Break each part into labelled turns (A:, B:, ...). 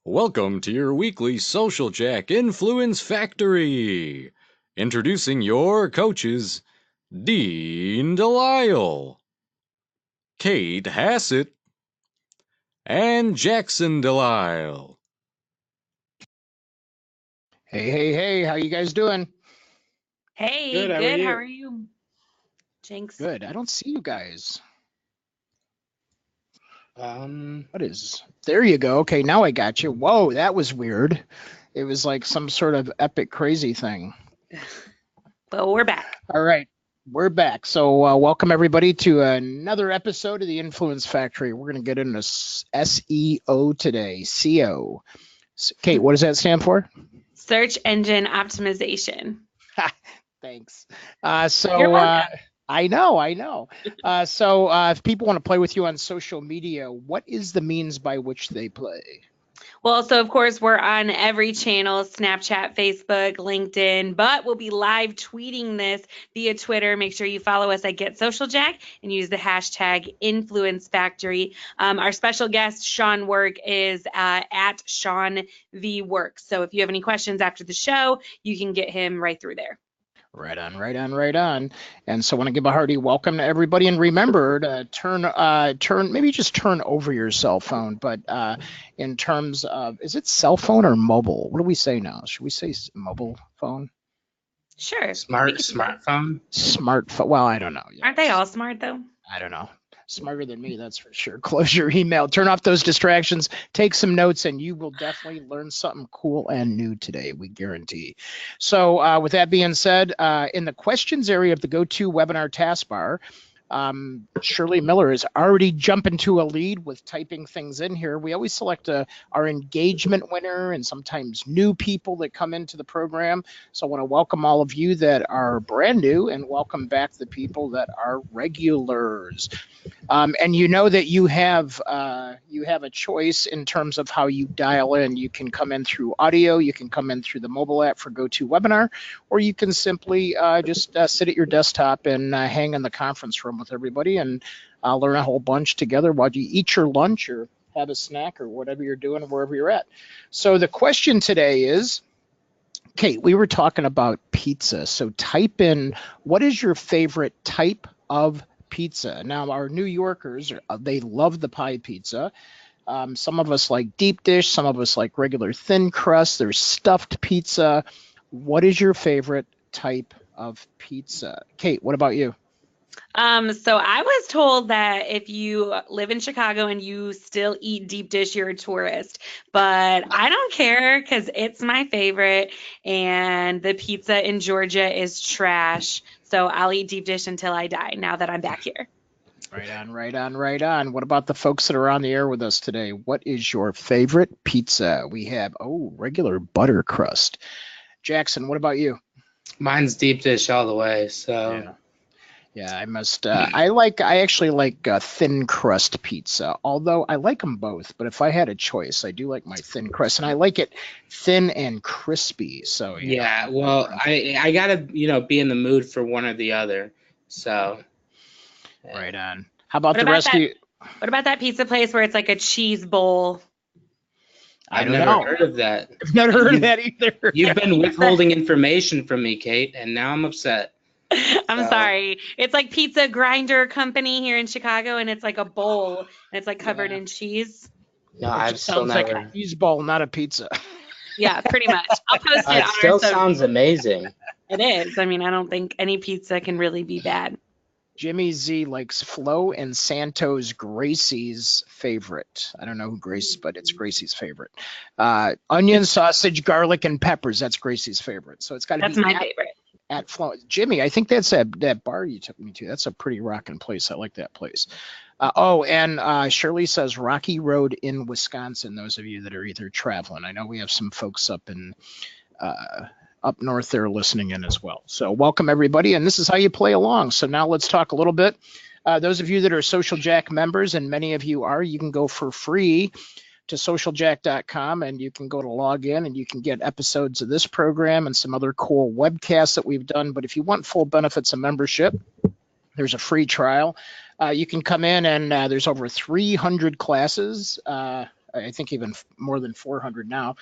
A: Welcome to your weekly Social Jack Influence Factory. Introducing your coaches, Dean Delisle, Kate Hassett, and Jackson Delisle.
B: Hey, how you guys doing?
C: Hey,
D: Good, how are
C: good.
D: you?
C: How are you? Jinx.
B: Good. I don't see you guys. There you go. Okay, now I got you. Whoa, that was weird. It was like some sort of epic crazy thing.
C: Well, we're back.
B: All right, we're back. So welcome everybody to another episode of the Influence Factory. We're going to get into SEO today, SEO. Kate, what does that stand for?
C: Search engine optimization.
B: Thanks.
C: You're welcome.
B: I know. So if people want to play with you on social media, what is the means by which they play?
C: Well, so of course, we're on every channel, Snapchat, Facebook, LinkedIn, but we'll be live tweeting this via Twitter. Make sure you follow us at Get Social Jack and use the hashtag Influence Factory. Our special guest, Sean Work, is at Sean V Work. So if you have any questions after the show, you can get him right through there.
B: Right on. And so I want to give a hearty welcome to everybody. And remember to maybe just turn over your cell phone. But in terms of, is it cell phone or mobile? What do we say now? Should we say mobile phone?
C: Sure.
D: Smartphone?
B: Smartphone. Well, I don't know.
C: Aren't they all smart though?
B: I don't know. Smarter than me, that's for sure. Close your email, turn off those distractions, take some notes, and you will definitely learn something cool and new today, we guarantee. So with that being said, in the questions area of the GoToWebinar taskbar, Shirley Miller is already jumping to a lead with typing things in here. We always select our engagement winner and sometimes new people that come into the program. So I want to welcome all of you that are brand new and welcome back the people that are regulars. And you know that you have a choice in terms of how you dial in. You can come in through audio, you can come in through the mobile app for GoToWebinar, or you can simply just sit at your desktop and hang in the conference room with everybody and learn a whole bunch together while you eat your lunch or have a snack or whatever you're doing wherever you're at. So the question today is, Kate, we were talking about pizza. So type in, what is your favorite type of pizza? Now, our New Yorkers, they love the pie pizza. Some of us like deep dish. Some of us like regular thin crust. There's stuffed pizza. What is your favorite type of pizza? Kate, what about you?
C: So I was told that if you live in Chicago and you still eat deep dish, you're a tourist. But I don't care because it's my favorite, and the pizza in Georgia is trash. So I'll eat deep dish until I die now that I'm back here.
B: Right on. What about the folks that are on the air with us today? What is your favorite pizza? We have, regular butter crust. Jackson, what about you?
D: Mine's deep dish all the way, so.
B: Yeah, I must. I actually like thin crust pizza, although I like them both. But if I had a choice, I do like my thin crust, and I like it thin and crispy. So
D: yeah, well, I gotta be in the mood for one or the other. So.
B: Right on. How about the rest of you?
C: What about that pizza place where it's like a cheese bowl?
D: I've never heard of that.
B: I've never heard of that either.
D: You've been withholding information from me, Kate, and now I'm upset.
C: I'm sorry. It's like Pizza Grinder Company here in Chicago, and it's like a bowl, and it's like covered in cheese.
D: No, I've still never.
B: Like a cheese bowl, not a pizza.
C: Yeah, pretty much. I'll post it.
D: It still sounds amazing.
C: It is. I mean, I don't think any pizza can really be bad.
B: Jimmy Z likes Flo and Santos Gracie's favorite. I don't know who Grace, but it's Gracie's favorite. Onion, sausage, garlic, and peppers. That's Gracie's favorite. So it's got to be.
C: That's my favorite.
B: At Flo. Jimmy, I think that's that bar you took me to. That's a pretty rocking place. I like that place. And Shirley says Rocky Road in Wisconsin. Those of you that are either traveling, I know we have some folks up north there listening in as well. So welcome everybody, and this is how you play along. So now let's talk a little bit. Those of you that are Social Jack members, and many of you are, you can go for free to socialjack.com and you can go to log in and you can get episodes of this program and some other cool webcasts that we've done. But if you want full benefits of membership, there's a free trial. You can come in and there's over 300 classes I think even more than 400 now.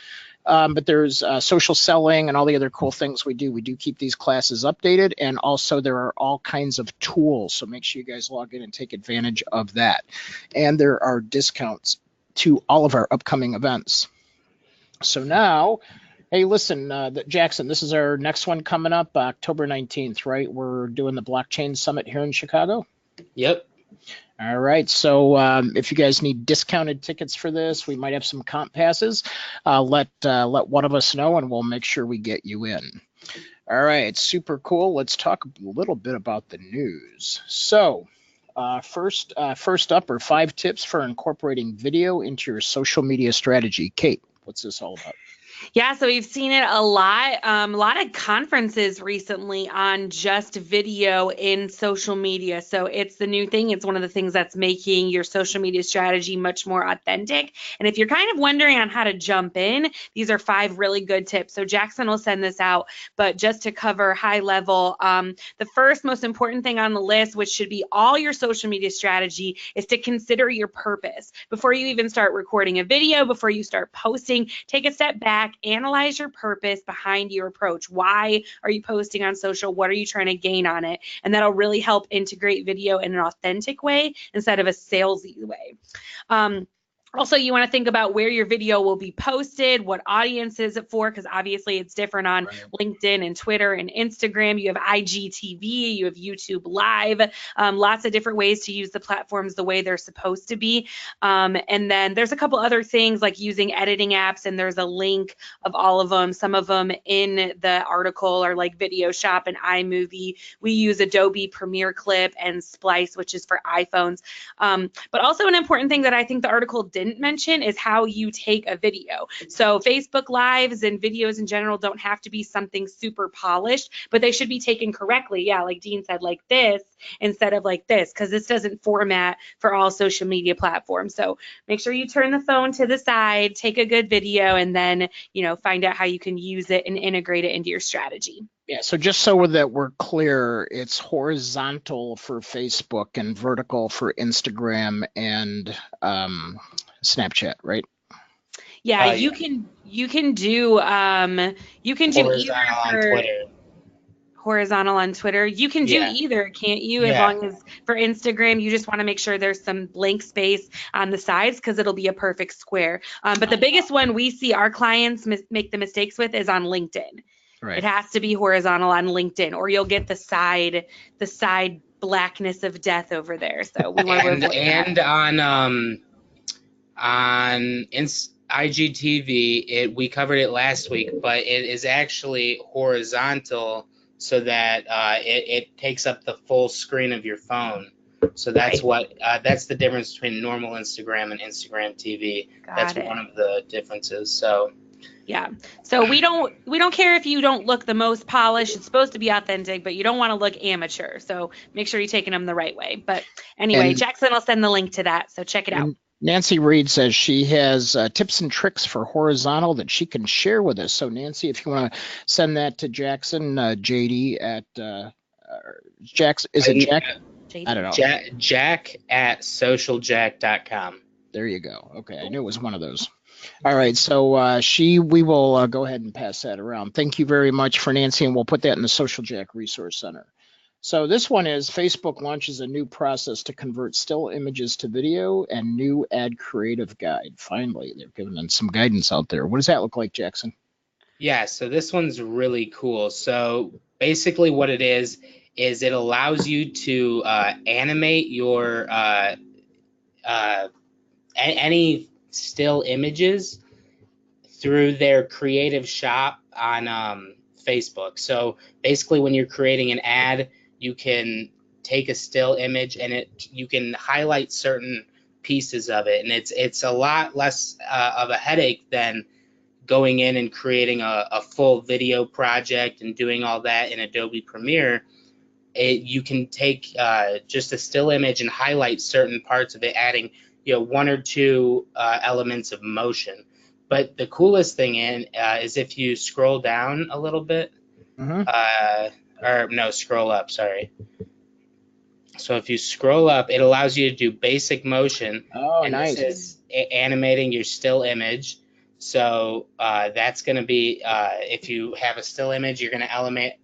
B: But there's social selling and all the other cool things we do. We do keep these classes updated, and also there are all kinds of tools. So make sure you guys log in and take advantage of that. And there are discounts to all of our upcoming events. So now, hey, listen, Jackson, this is our next one coming up October 19th, right? We're doing the Blockchain Summit here in Chicago.
D: Yep.
B: All right. So if you guys need discounted tickets for this, we might have some comp passes. Let one of us know, and we'll make sure we get you in. All right. Super cool. Let's talk a little bit about the news. So first up are 5 tips for incorporating video into your social media strategy. Kate, what's this all about?
C: Yeah, so we've seen it a lot of conferences recently on just video in social media. So it's the new thing. It's one of the things that's making your social media strategy much more authentic. And if you're kind of wondering on how to jump in, these are 5 really good tips. So Jackson will send this out, but just to cover high level, the first most important thing on the list, which should be all your social media strategy, is to consider your purpose. Before you even start recording a video, before you start posting, take a step back, analyze your purpose behind your approach. Why are you posting on social? What are you trying to gain on it? And that'll really help integrate video in an authentic way instead of a salesy way. Also, you want to think about where your video will be posted, what audience is it for, because obviously it's different on LinkedIn and Twitter and Instagram. You have IGTV, you have YouTube Live, lots of different ways to use the platforms the way they're supposed to be. And then there's a couple other things like using editing apps, and there's a link of all of them. Some of them in the article are like Video Shop and iMovie. We use Adobe Premiere Clip and Splice, which is for iPhones. But also an important thing that I think the article didn't mention is how you take a video. So Facebook Lives and videos in general don't have to be something super polished, but they should be taken correctly. Yeah, like Dean said, like this instead of like this, because this doesn't format for all social media platforms. So make sure you turn the phone to the side, take a good video, and then, find out how you can use it and integrate it into your strategy.
B: Yeah, so just so that we're clear, it's horizontal for Facebook and vertical for Instagram and Snapchat, right?
C: Yeah, you can do
D: Horizontal
C: either
D: on Twitter.
C: Horizontal on Twitter. You can do either, can't you? As long as for Instagram, you just want to make sure there's some blank space on the sides because it'll be a perfect square. But the biggest one we see our clients make the mistakes with is on LinkedIn. Right. It has to be horizontal on LinkedIn, or you'll get the side blackness of death over there. So we want to avoid that.
D: And on IGTV, we covered it last week, but it is actually horizontal so that it takes up the full screen of your phone. So that's that's the difference between normal Instagram and Instagram TV. That's one of the differences. So.
C: Yeah. So we don't care if you don't look the most polished. It's supposed to be authentic, but you don't want to look amateur. So make sure you're taking them the right way. But anyway, Jackson will send the link to that. So check it out.
B: Nancy Reed says she has tips and tricks for horizontal that she can share with us. So Nancy, if you want to send that to Jackson, JD at Jackson, is it Jack?
C: JD.
B: I don't know.
D: Jack at socialjack.com.
B: There you go. Okay, I knew it was one of those. All right, so we will go ahead and pass that around. Thank you very much for Nancy, and we'll put that in the Social Jack Resource Center. So this one is Facebook launches a new process to convert still images to video and new ad creative guide. Finally, they're giving us some guidance out there. What does that look like, Jackson?
D: Yeah, so this one's really cool. So basically what it is it allows you to animate your any still images through their creative shop on Facebook. So basically when you're creating an ad, you can take a still image and you can highlight certain pieces of it, and it's a lot less of a headache than going in and creating a full video project and doing all that in Adobe Premiere. You can take just a still image and highlight certain parts of it, adding 1 or 2 elements of motion. But the coolest thing is if you scroll down a little bit, or no, scroll up, sorry. So if you scroll up, it allows you to do basic motion,
B: Oh,
D: and
B: nice.
D: this is animating your still image. So that's going to be, if you have a still image, you're going to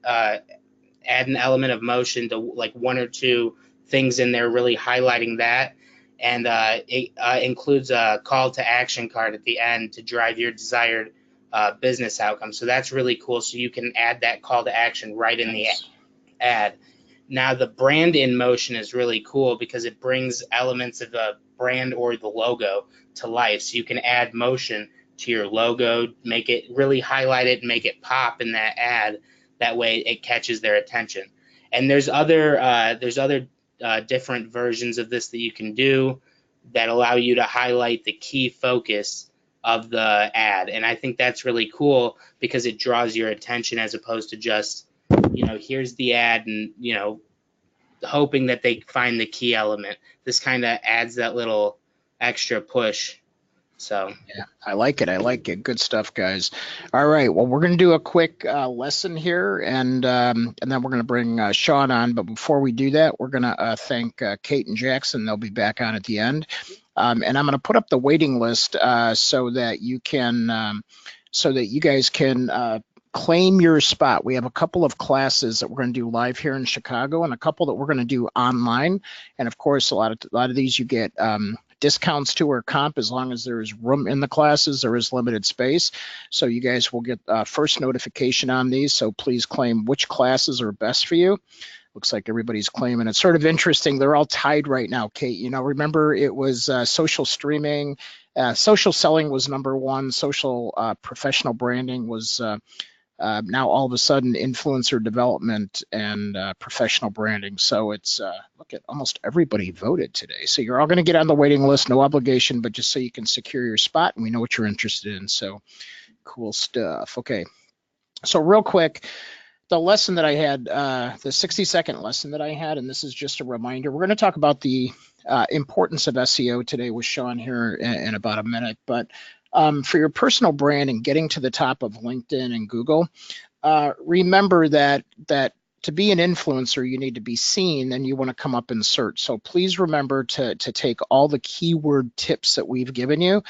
D: add an element of motion to like one or two things in there, really highlighting that. And it includes a call to action card at the end to drive your desired business outcome. So that's really cool. So you can add that call to action right in the ad. Now the brand in motion is really cool because it brings elements of the brand or the logo to life. So you can add motion to your logo, make it really highlight it and make it pop in that ad. That way it catches their attention. And there's other different versions of this that you can do that allow you to highlight the key focus of the ad. And I think that's really cool because it draws your attention as opposed to just, here's the ad and, hoping that they find the key element. This kind of adds that little extra push. So
B: yeah, I like it. I like it. Good stuff, guys. All right. Well, we're going to do a quick lesson here, and then we're going to bring Sean on. But before we do that, we're going to thank Kate and Jackson. They'll be back on at the end. And I'm going to put up the waiting list so that you guys can claim your spot. We have a couple of classes that we're going to do live here in Chicago, and a couple that we're going to do online. And of course, a lot of these you get discounts to or comp as long as there is room in the classes. There is limited space, so you guys will get first notification on these. So please claim which classes are best for you. Looks like everybody's claiming. It's sort of interesting. They're all tied right now, Kate. Remember it was social streaming, social selling was number one. Social professional branding was now all of a sudden influencer development and professional branding. So it's look at almost everybody voted today. So you're all going to get on the waiting list, no obligation, but just so you can secure your spot and we know what you're interested in. So cool stuff. Okay. So real quick, the lesson that I had, the 60-second lesson that I had, and this is just a reminder, we're going to talk about the importance of SEO today with Sean here in about a minute. But for your personal brand and getting to the top of LinkedIn and Google, remember that to be an influencer, you need to be seen and you want to come up in search. So please remember to take all the keyword tips that we've given you.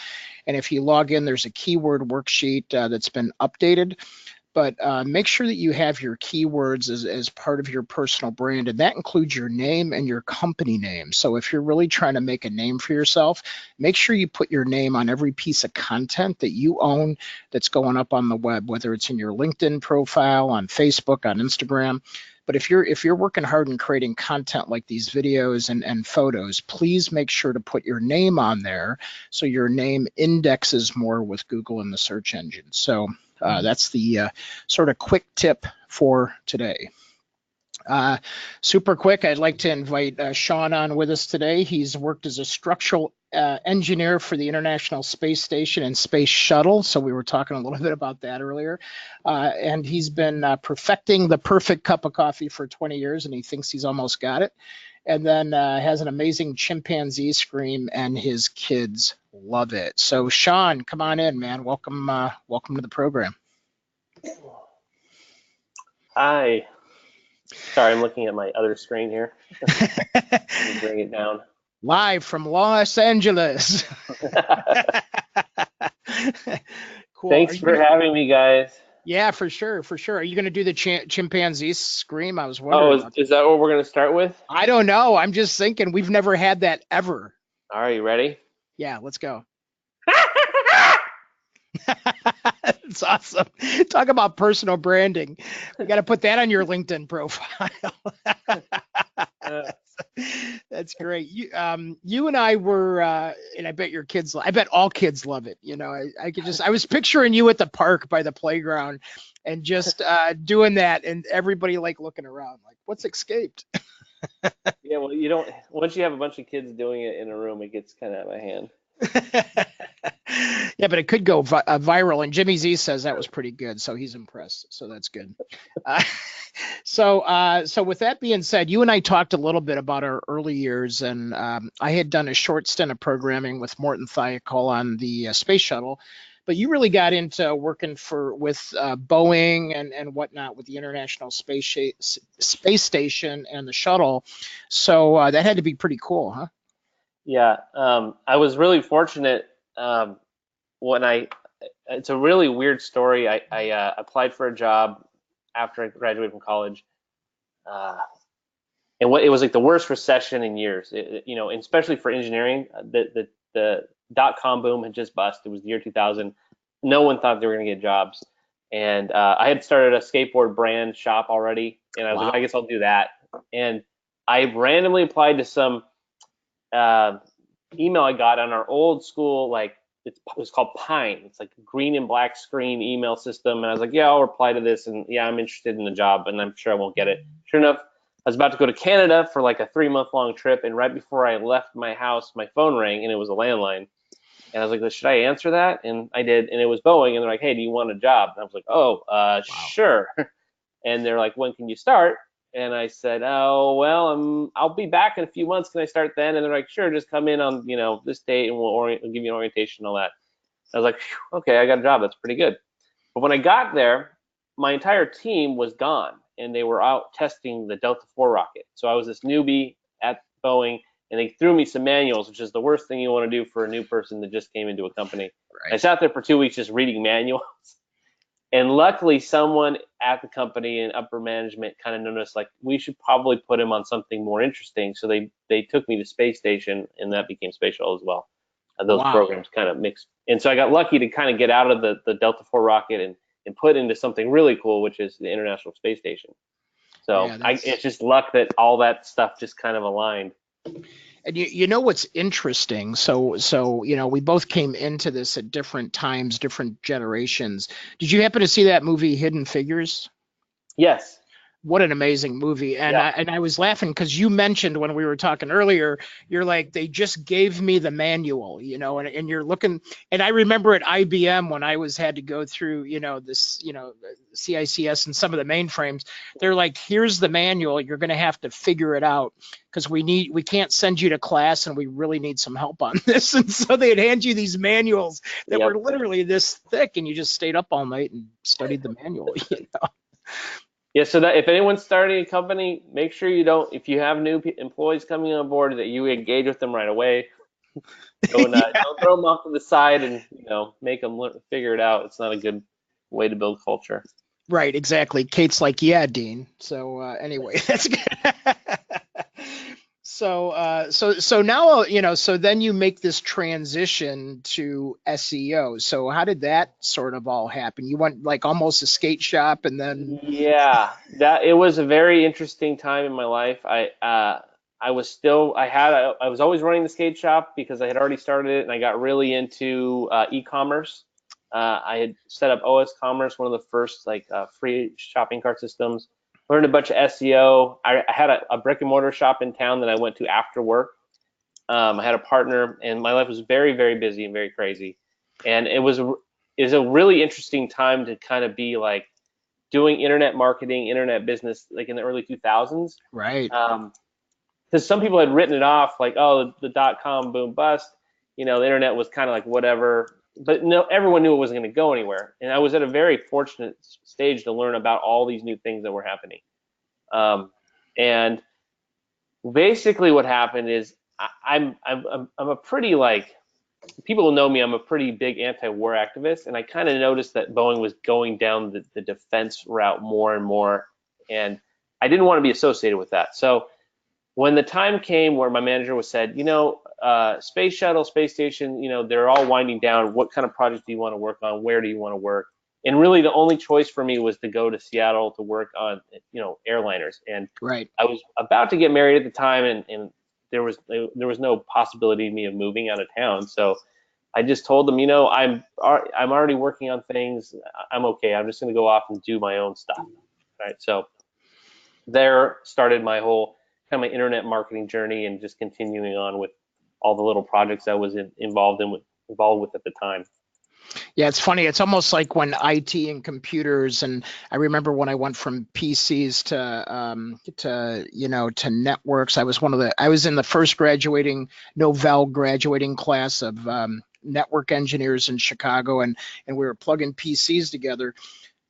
B: And if you log in, there's a keyword worksheet that's been updated. But make sure that you have your keywords as part of your personal brand, and that includes your name and your company name. So if you're really trying to make a name for yourself, make sure you put your name on every piece of content that you own that's going up on the web, whether it's in your LinkedIn profile, on Facebook, on Instagram. But if you're working hard in creating content like these videos and photos, please make sure to put your name on there so your name indexes more with Google in the search engine. So that's the sort of quick tip for today. Super quick, I'd like to invite Sean on with us today. He's worked as a structural engineer for the International Space Station and Space Shuttle. So we were talking a little bit about that earlier. And he's been perfecting the perfect cup of coffee for 20 years, and he thinks he's almost got it. And then has an amazing chimpanzee scream, and his kids love it. So Sean, come on in, man. Welcome to the program.
E: Hi. Sorry, I'm looking at my other screen here. Let me bring it down.
B: Live from Los Angeles. Cool.
E: Thanks for having me, guys.
B: Yeah, for sure. Are you going to do the chimpanzee scream? I was wondering.
E: Oh, is that what we're going to start with?
B: I don't know. I'm just thinking we've never had that ever.
E: All right, you ready?
B: Yeah, let's go. It's awesome. Talk about personal branding. We got to put that on your LinkedIn profile. That's great. You and I were, and I bet your kids, I bet all kids love it. I was picturing you at the park by the playground and just doing that, and everybody like looking around like, what's escaped?
E: Yeah, well, once you have a bunch of kids doing it in a room, it gets kind of out of hand.
B: Yeah, but it could go viral, and Jimmy Z says that was pretty good, so he's impressed. So that's good. So with that being said, you and I talked a little bit about our early years, and I had done a short stint of programming with Morton Thiokol on the space shuttle but you really got into working with Boeing and whatnot with the International Space Station and the shuttle. So that had to be pretty cool, huh?
E: Yeah, I was really fortunate when it's a really weird story. I applied for a job after I graduated from college. Uh, and it was like the worst recession in years, and especially for engineering. The dot-com boom had just bust. It was the year 2000. No one thought they were going to get jobs. And I had started a skateboard brand shop already. And I was like,
B: Wow.
E: I guess I'll do that. And I randomly applied to some email I got on our old school, like it was called Pine. It's like a green and black screen email system. And I was like, yeah, I'll reply to this. And yeah, I'm interested in the job, and I'm sure I won't get it. Sure enough, I was about to go to Canada for like a 3-month long trip. And right before I left my house, my phone rang, and it was a landline. And I was like, should I answer that? And I did. And it was Boeing. And they're like, hey, do you want a job? And I was like, oh, sure. And they're like, when can you start? And I said, oh, well, I'll be back in a few months. Can I start then? And they're like, sure, just come in on, this date, and we'll give you an orientation and all that. I was like, okay, I got a job. That's pretty good. But when I got there, my entire team was gone, and they were out testing the Delta IV rocket. So I was this newbie at Boeing, and they threw me some manuals, which is the worst thing you want to do for a new person that just came into a company.
B: Right.
E: I sat there for 2 weeks just reading manuals. And luckily, someone at the company in upper management kind of noticed, like, we should probably put him on something more interesting. So they took me to Space Station, and that became Space Shuttle as well. Those
B: Wow.
E: programs kind of mixed. And so I got lucky to kind of get out of the Delta IV rocket and put into something really cool, which is the International Space Station. So
B: Yeah,
E: it's just luck that all that stuff just kind of aligned.
B: And you know what's interesting? So we both came into this at different times, different generations. Did you happen to see that movie Hidden Figures?
E: Yes.
B: What an amazing movie. And
E: Yeah.
B: I was laughing because you mentioned when we were talking earlier, you're like, they just gave me the manual, and you're looking, and I remember at IBM when I had to go through, this, CICS and some of the mainframes, they're like, here's the manual. You're going to have to figure it out because we can't send you to class, and we really need some help on this. And so they'd hand you these manuals that
E: Yep.
B: were literally this thick, and you just stayed up all night and studied the manual,
E: Yeah, so that if anyone's starting a company, make sure if you have new employees coming on board, that you engage with them right away. Don't throw them off to the side and make them figure it out. It's not a good way to build culture.
B: Right, exactly. Kate's like, yeah, Dean. So anyway, that's good. So now, so then you make this transition to SEO. So how did that sort of all happen? You went like almost a skate shop, and then
E: Yeah, it was a very interesting time in my life. I was always running the skate shop because I had already started it, and I got really into e-commerce. I had set up OS Commerce, one of the first free shopping cart systems. Learned a bunch of SEO. I had a brick and mortar shop in town that I went to after work. I had a partner, and my life was very, very busy and very crazy. And it was a really interesting time to kind of be like doing internet marketing, internet business, like in the early 2000s.
B: right.
E: Because some people had written it off, like, oh, the dot-com boom bust. The internet was kind of like whatever. But no, everyone knew it wasn't going to go anywhere. And I was at a very fortunate stage to learn about all these new things that were happening. And basically, what happened is I'm a pretty people who know me. I'm a pretty big anti-war activist, and I kind of noticed that Boeing was going down the defense route more and more, and I didn't want to be associated with that. So when the time came where my manager said, space shuttle, space station, they're all winding down. What kind of project do you want to work on? Where do you want to work? And really, the only choice for me was to go to Seattle to work on, airliners. And
B: Right.
E: I was about to get married at the time, and there was no possibility of me moving out of town. So I just told them, I'm already working on things. I'm okay. I'm just going to go off and do my own stuff. Right. So there started my whole kind of my internet marketing journey, and just continuing on with all the little projects I was involved with at the time.
B: Yeah, it's funny. It's almost like when IT and computers, and I remember when I went from PCs to networks. I was in the first Novell graduating class of network engineers in Chicago, and we were plugging PCs together.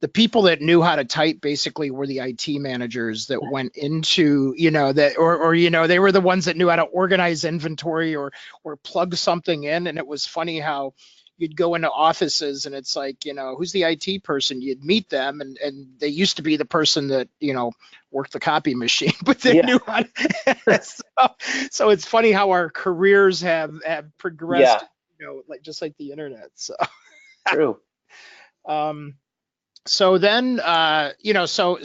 B: The people that knew how to type basically were the IT managers that went into, that, or they were the ones that knew how to organize inventory or plug something in. And it was funny how you'd go into offices and it's like, who's the IT person? You'd meet them, and they used to be the person that, worked the copy machine, but they
E: Yeah.
B: knew how to. So it's funny how our careers have progressed, like just like the internet. So
E: True.
B: So then, so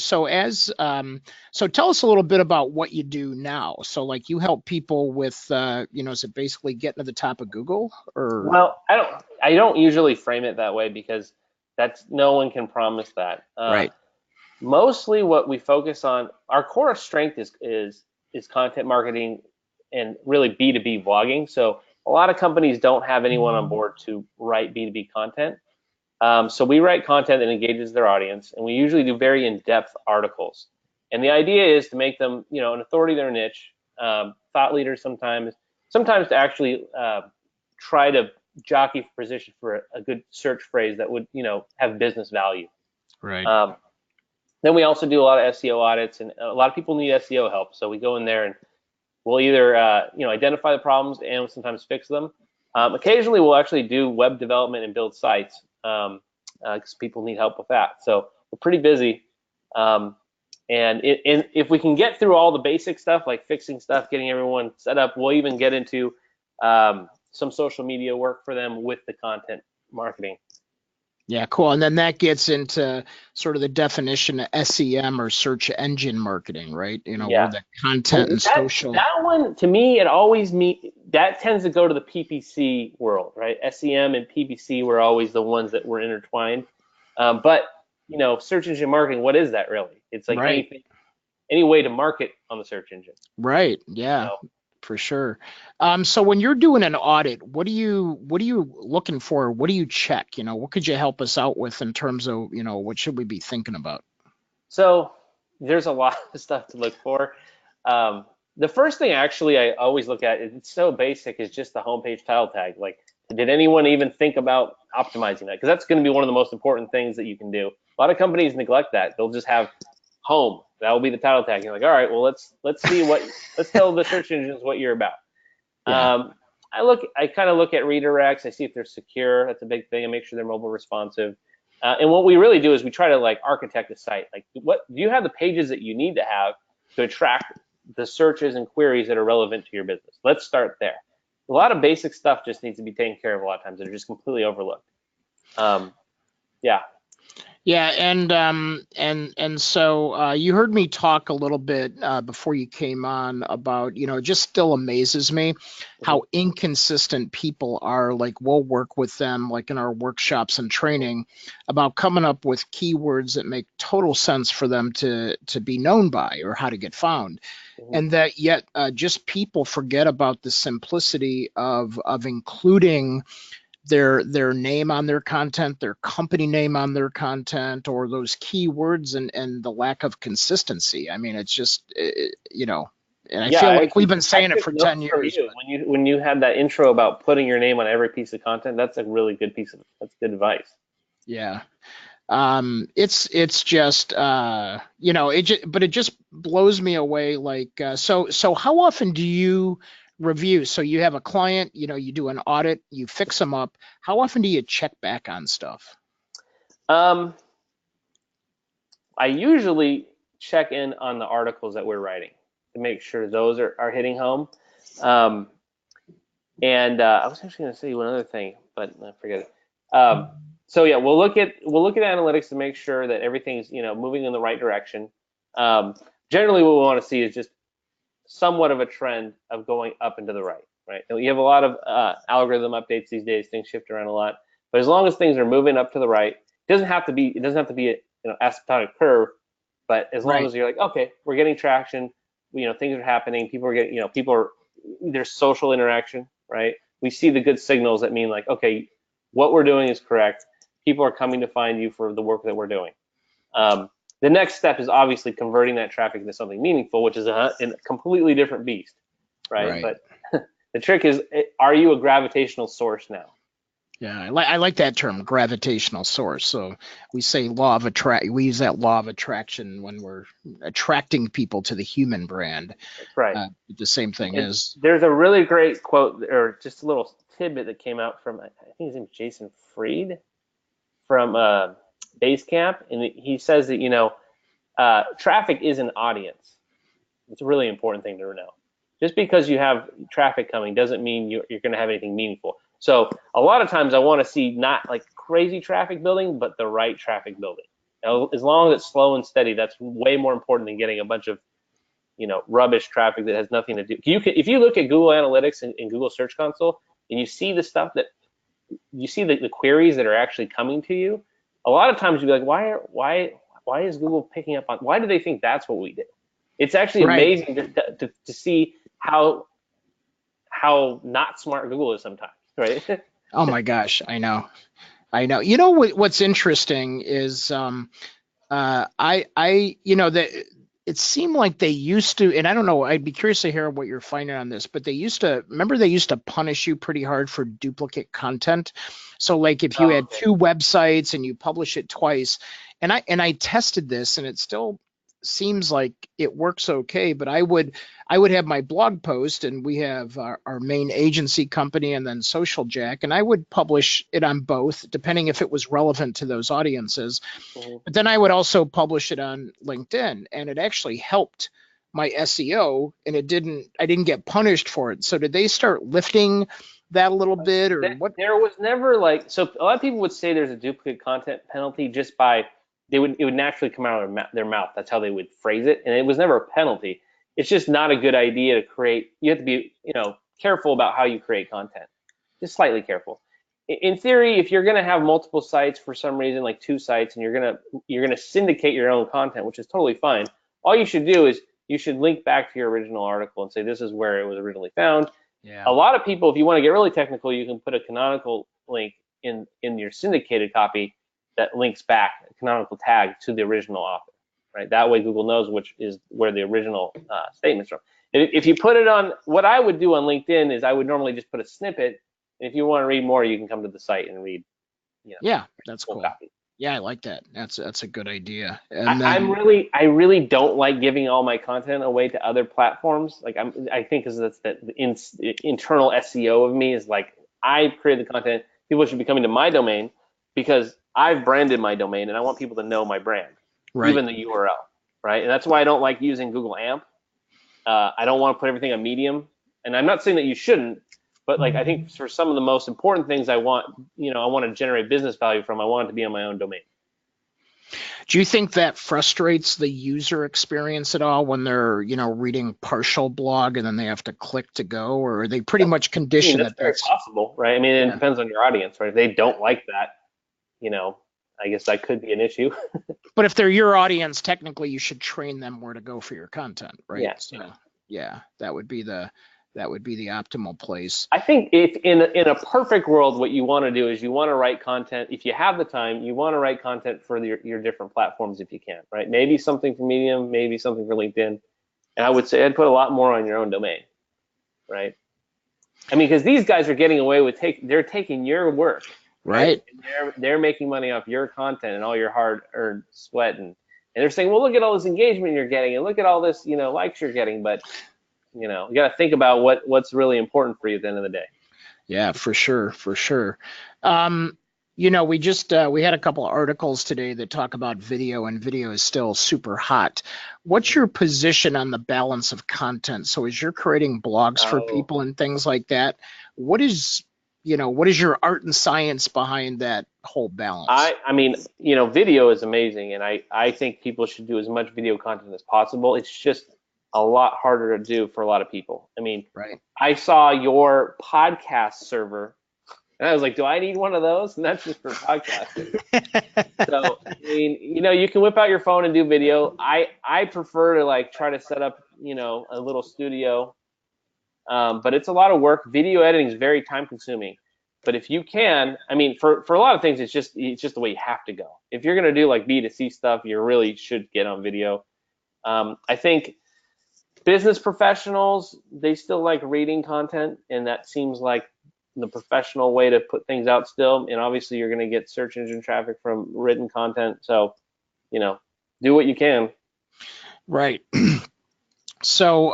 B: tell us a little bit about what you do now. So like you help people with, is it basically getting to the top of Google, or?
E: Well, I don't usually frame it that way because no one can promise that.
B: Right.
E: Mostly what we focus on, our core strength is content marketing and really B2B blogging. So a lot of companies don't have anyone on board to write B2B content. So we write content that engages their audience, and we usually do very in-depth articles. And the idea is to make them, an authority in their niche, thought leaders sometimes to actually try to jockey for position for a good search phrase that would, have business value.
B: Right.
E: Then we also do a lot of SEO audits, and a lot of people need SEO help. So we go in there and we'll either, identify the problems and sometimes fix them. Occasionally, we'll actually do web development and build sites because people need help with that. So we're pretty busy. And if we can get through all the basic stuff, like fixing stuff, getting everyone set up, we'll even get into some social media work for them with the content marketing.
B: Yeah, cool. And then that gets into sort of the definition of SEM, or search engine marketing, right? Where the content and social.
E: That one, to me, that tends to go to the PPC world, right? SEM and PPC were always the ones that were intertwined. But, search engine marketing, what is that really? It's like anything, any way to market on the search engine.
B: Right. Yeah. For sure. So when you're doing an audit, what are you looking for? What do you check? What could you help us out with in terms of, what should we be thinking about?
E: So there's a lot of stuff to look for. The first thing actually I always look at, it's so basic, is just the homepage title tag. Like, did anyone even think about optimizing that? Because that's going to be one of the most important things that you can do. A lot of companies neglect that. They'll just have home. That will be the title tag. You're like, all right, well, let's tell the search engines what you're about.
B: Yeah.
E: I kind of look at redirects. I see if they're secure. That's a big thing. I make sure they're mobile responsive. And what we really do is we try to architect a site. Like, what do you have the pages that you need to have to attract the searches and queries that are relevant to your business? Let's start there. A lot of basic stuff just needs to be taken care of a lot of times. They're just completely overlooked. Yeah.
B: Yeah, and so you heard me talk a little bit before you came on about, it just still amazes me how inconsistent people are. Like, we'll work with them, like in our workshops and training, about coming up with keywords that make total sense for them to be known by, or how to get found. And that yet just people forget about the simplicity of including their name on their content, their company name on their content, or those keywords, and the lack of consistency. I mean, it's just, and I feel like we've been saying it for 10 years.
E: When you had that intro about putting your name on every piece of content, that's a really good that's good advice.
B: Yeah. It's just, but it just blows me away. Like, so how often do you review? So you have a client, you do an audit, you fix them up. How often do you check back on stuff?
E: I usually check in on the articles that we're writing to make sure those are hitting home. And I was actually going to say one other thing, but I forget it. So yeah, we'll look at analytics to make sure that everything's moving in the right direction. Generally, what we want to see is just somewhat of a trend of going up and to the right. You have a lot of algorithm updates these days. Things shift around a lot, but as long as things are moving up to the right, it doesn't have to be a asymptotic curve. But as long as you're like, okay, we're getting traction, things are happening, people are getting, there's social interaction, right? We see the good signals that mean like, okay, what we're doing is correct. People are coming to find you for the work that we're doing. The next step is obviously converting that traffic into something meaningful, which is a completely different beast, right? But the trick is, are you a gravitational source now?
B: Yeah, I like that term, gravitational source. So we say law of attract. We use that law of attraction when we're attracting people to the human brand.
E: That's right.
B: The same thing
E: And
B: is.
E: there's a really great quote, or just a little tidbit that came out from, I think his name is Jason Fried from Basecamp, and he says that traffic is an audience. It's a really important thing to know. Just because you have traffic coming doesn't mean you're going to have anything meaningful. So a lot of times I want to see not like crazy traffic building, but the right traffic building. Now, as long as it's slow and steady, that's way more important than getting a bunch of rubbish traffic that has nothing to do. If you look at Google Analytics and Google Search Console, and you see the stuff that you see the queries that are actually coming to you, a lot of times you'll be like, why is Google picking up on? Why do they think that's what we do? It's actually
B: Right.
E: amazing to see how not smart Google is sometimes, right?
B: Oh my gosh, I know. You know what's interesting is that it seemed like they used to, and I don't know, I'd be curious to hear what you're finding on this, but they used to punish you pretty hard for duplicate content. So like if you had two websites and you publish it twice, and I tested this and it still seems like it works okay, but I would have my blog post, and we have our main agency company and then Social Jack, and I would publish it on both depending if it was relevant to those audiences.
E: Mhm.
B: But then I would also publish it on LinkedIn, and it actually helped my SEO, and I didn't get punished for it. So did they start lifting that a little bit, or what?
E: There was never so a lot of people would say there's a duplicate content penalty just by it would naturally come out of their mouth. That's how they would phrase it, and it was never a penalty. It's just not a good idea to create. You have to be careful about how you create content, just slightly careful. In theory, if you're going to have multiple sites for some reason, like 2 sites, and you're going to syndicate your own content, which is totally fine. All you should do is you should link back to your original article and say this is where it was originally found.
B: Yeah.
E: A lot of people, if you want to get really technical, you can put a canonical link in your syndicated copy that links back a canonical tag to the original author, right? That way Google knows which is where the original statement's from. If you put it on, what I would do on LinkedIn is I would normally just put a snippet. And if you want to read more, you can come to the site and read.
B: Yeah, that's cool.
E: Copy.
B: Yeah, I like that. That's a good idea.
E: And I really don't like giving all my content away to other platforms. Like I think because that's the internal SEO of me is like I create the content. People should be coming to my domain because I've branded my domain and I want people to know my brand,
B: right.
E: Even the URL, right? And that's why I don't like using Google AMP. I don't want to put everything on Medium, and I'm not saying that you shouldn't, but like I think for some of the most important things I want to generate business value from, I want it to be on my own domain.
B: Do you think that frustrates the user experience at all when they're, reading partial blog and then they have to click to go, or are they pretty much conditioned
E: that's very possible, right? I mean, it depends on your audience, right? If they don't like that, I guess that could be an issue.
B: But if they're your audience, technically you should train them where to go for your content, right?
E: Yeah.
B: So that would be the optimal place.
E: I think if in a perfect world, what you want to do is you want to write content. If you have the time, you want to write content for your different platforms if you can, right? Maybe something for Medium, maybe something for LinkedIn. And I would say I'd put a lot more on your own domain, right? I mean, because these guys are getting away with they're taking your work,
B: right?
E: And they're making money off your content and all your hard-earned sweat, and they're saying, well, look at all this engagement you're getting, and look at all this, likes you're getting, but you got to think about what's really important for you at the end of the day.
B: Yeah, for sure. We had a couple of articles today that talk about video, and video is still super hot. What's your position on the balance of content? So as you're creating blogs for people and things like that, what is your art and science behind that whole balance?
E: I mean, video is amazing, and I think people should do as much video content as possible. It's just a lot harder to do for a lot of people. I mean,
B: right.
E: I saw your podcast server, and I was like, do I need one of those? And that's just for podcasting. So, I mean, you can whip out your phone and do video. I prefer to try to set up, a little studio, but it's a lot of work. Video editing is very time consuming. But if you can, I mean, for a lot of things, it's just the way you have to go. If you're going to do B2C stuff, you really should get on video. I think business professionals, they still like reading content, and that seems like the professional way to put things out still. And obviously you're going to get search engine traffic from written content. So, do what you can.
B: Right. So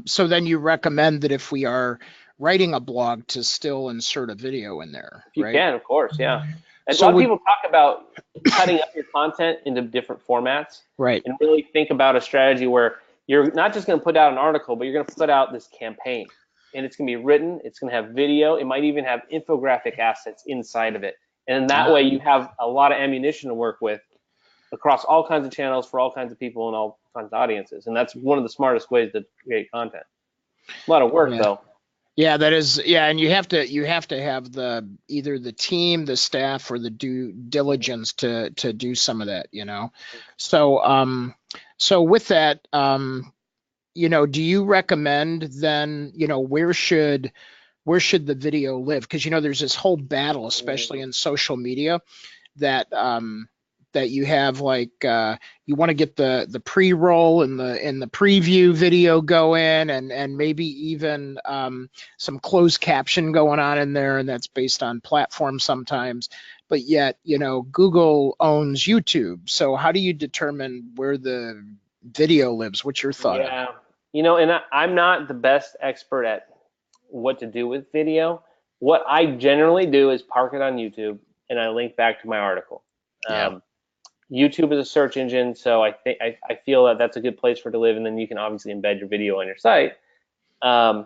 B: then you recommend that if we are writing a blog to still insert a video in there,
E: If you
B: right?
E: can, of course, yeah. And
B: So
E: a lot of people talk about cutting up your content into different formats,
B: right.
E: and really think about a strategy where you're not just going to put out an article, but you're going to put out this campaign, and it's going to be written, it's going to have video, it might even have infographic assets inside of it, and that way you have a lot of ammunition to work with across all kinds of channels for all kinds of people and all kinds of audiences, and that's one of the smartest ways to create content. A lot of work though.
B: Yeah, that is, yeah, and you have to have either the team, the staff, or the due diligence to do some of that, So with that, do you recommend then, where should the video live? Because there's this whole battle, especially in social media, that that you have you want to get the pre-roll and the preview video going, and maybe even some closed caption going on in there, and that's based on platform sometimes. But yet, Google owns YouTube. So how do you determine where the video lives? What's your thought?
E: Yeah, and I'm not the best expert at what to do with video. What I generally do is park it on YouTube, and I link back to my article.
B: Yeah.
E: YouTube is a search engine, so I feel that that's a good place for it to live, and then you can obviously embed your video on your site. And,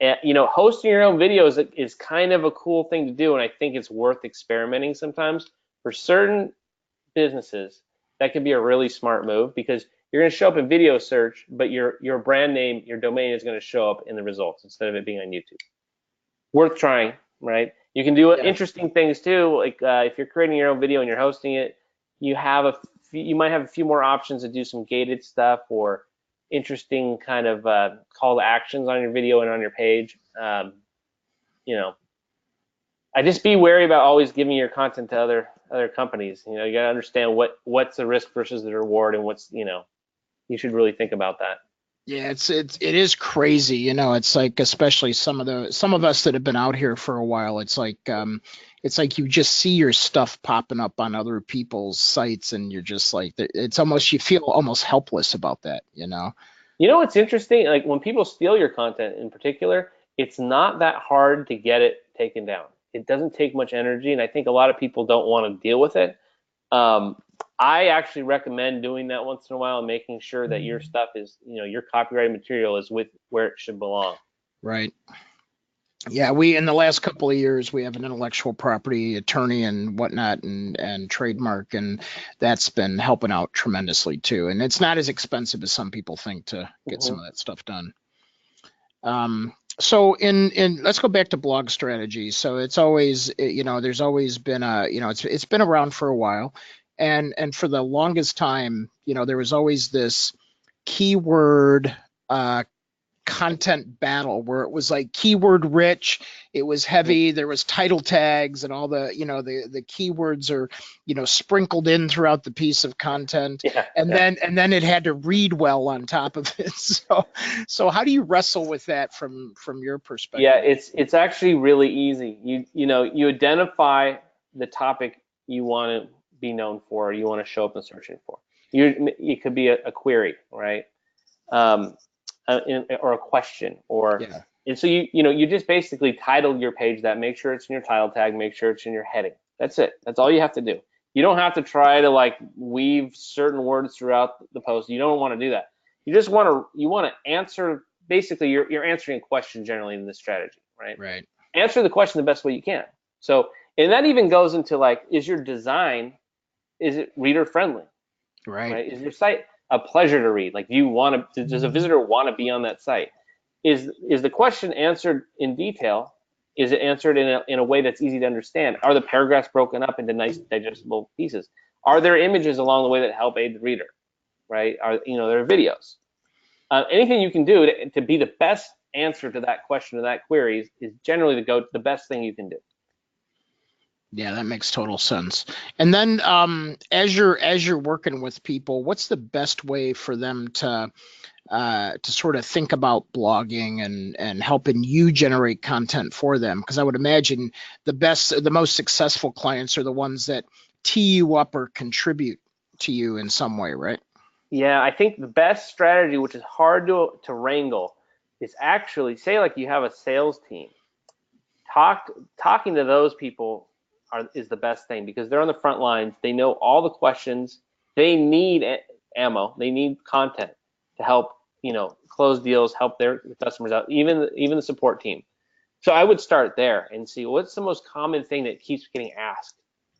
E: hosting your own videos is kind of a cool thing to do, and I think it's worth experimenting sometimes. For certain businesses, that could be a really smart move, because you're going to show up in video search, but your brand name, your domain is going to show up in the results instead of it being on YouTube. Worth trying, right? You can do interesting things too, like if you're creating your own video and you're hosting it, you might have a few more options to do some gated stuff or interesting kind of call to actions on your video and on your page. I just be wary about always giving your content to other companies. You gotta understand what's the risk versus the reward, and what's you should really think about that.
B: Yeah, it is crazy, it's like, especially some of us that have been out here for a while, it's like you just see your stuff popping up on other people's sites, and you're just like, it's almost, you feel almost helpless about that,
E: What's interesting, like when people steal your content in particular, it's not that hard to get it taken down. It doesn't take much energy, and I think a lot of people don't want to deal with it. I actually recommend doing that once in a while and making sure that your stuff is, your copyrighted material is with where it should belong.
B: Right. Yeah, in the last couple of years, we have an intellectual property attorney and whatnot, and trademark, and that's been helping out tremendously too. And it's not as expensive as some people think to get some of that stuff done. So let's go back to blog strategy. So it's always, there's always been it's been around for a while. And for the longest time, there was always this keyword content battle where it was like keyword rich, it was heavy, there was title tags, and all the the keywords are sprinkled in throughout the piece of content, and then it had to read well on top of it. So how do you wrestle with that from your perspective?
E: Yeah, it's actually really easy. You identify the topic you want to be known for, you want to show up in searching for. It could be a query, right? Or a question, and so you just basically title your page that, make sure it's in your title tag, make sure it's in your heading. That's it. That's all you have to do. You don't have to try to weave certain words throughout the post. You don't want to do that. You just want to answer, basically you're answering a question generally in this strategy, right?
B: Right.
E: Answer the question the best way you can. So, and that even goes into is your design, is it reader friendly?
B: Right.
E: Is your site a pleasure to read? Does a visitor want to be on that site? Is the question answered in detail? Is it answered in a way that's easy to understand? Are the paragraphs broken up into nice digestible pieces? Are there images along the way that help aid the reader? Right? There are videos. Anything you can do to be the best answer to that question or that query is generally the best thing you can do.
B: Yeah, that makes total sense. And then as you're working with people, what's the best way for them to to sort of think about blogging and helping you generate content for them? Because I would imagine the most successful clients are the ones that tee you up or contribute to you in some way, right?
E: Yeah, I think the best strategy, which is hard to wrangle, is actually say like you have a sales team. Talking to those people is the best thing because they're on the front lines. They know all the questions. They need ammo. They need content to help close deals, help their customers out. Even the support team. So I would start there and see what's the most common thing that keeps getting asked.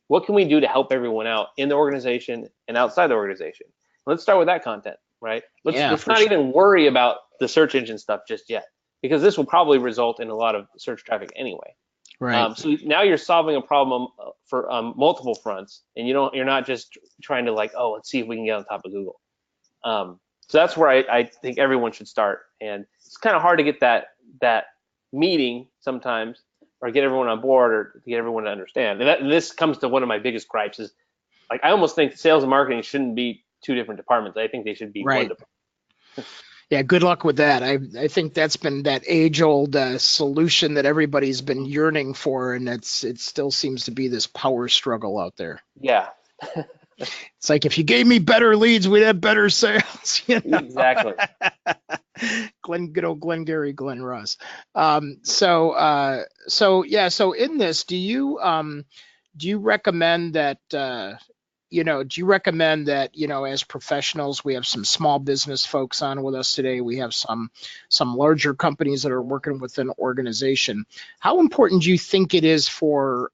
E: What can we do to help everyone out in the organization and outside the organization? Let's start with that content, right? Let's not even worry about the search engine stuff just yet, because this will probably result in a lot of search traffic anyway.
B: Right.
E: So now you're solving a problem for multiple fronts, and you're not just trying to like, oh, let's see if we can get on top of Google. So that's where I think everyone should start, and it's kind of hard to get that meeting sometimes, or get everyone on board, or to get everyone to understand. And this comes to one of my biggest gripes is, like, I almost think sales and marketing shouldn't be two different departments. I think they should be one department.
B: Yeah, good luck with that. I think that's been that age-old solution that everybody's been yearning for, and it still seems to be this power struggle out there.
E: Yeah.
B: It's like, if you gave me better leads, we'd have better sales.
E: Exactly.
B: Glengarry Glen Ross. So in this, do you recommend that as professionals, we have some small business folks on with us today. We have some larger companies that are working with an organization. How important do you think it is for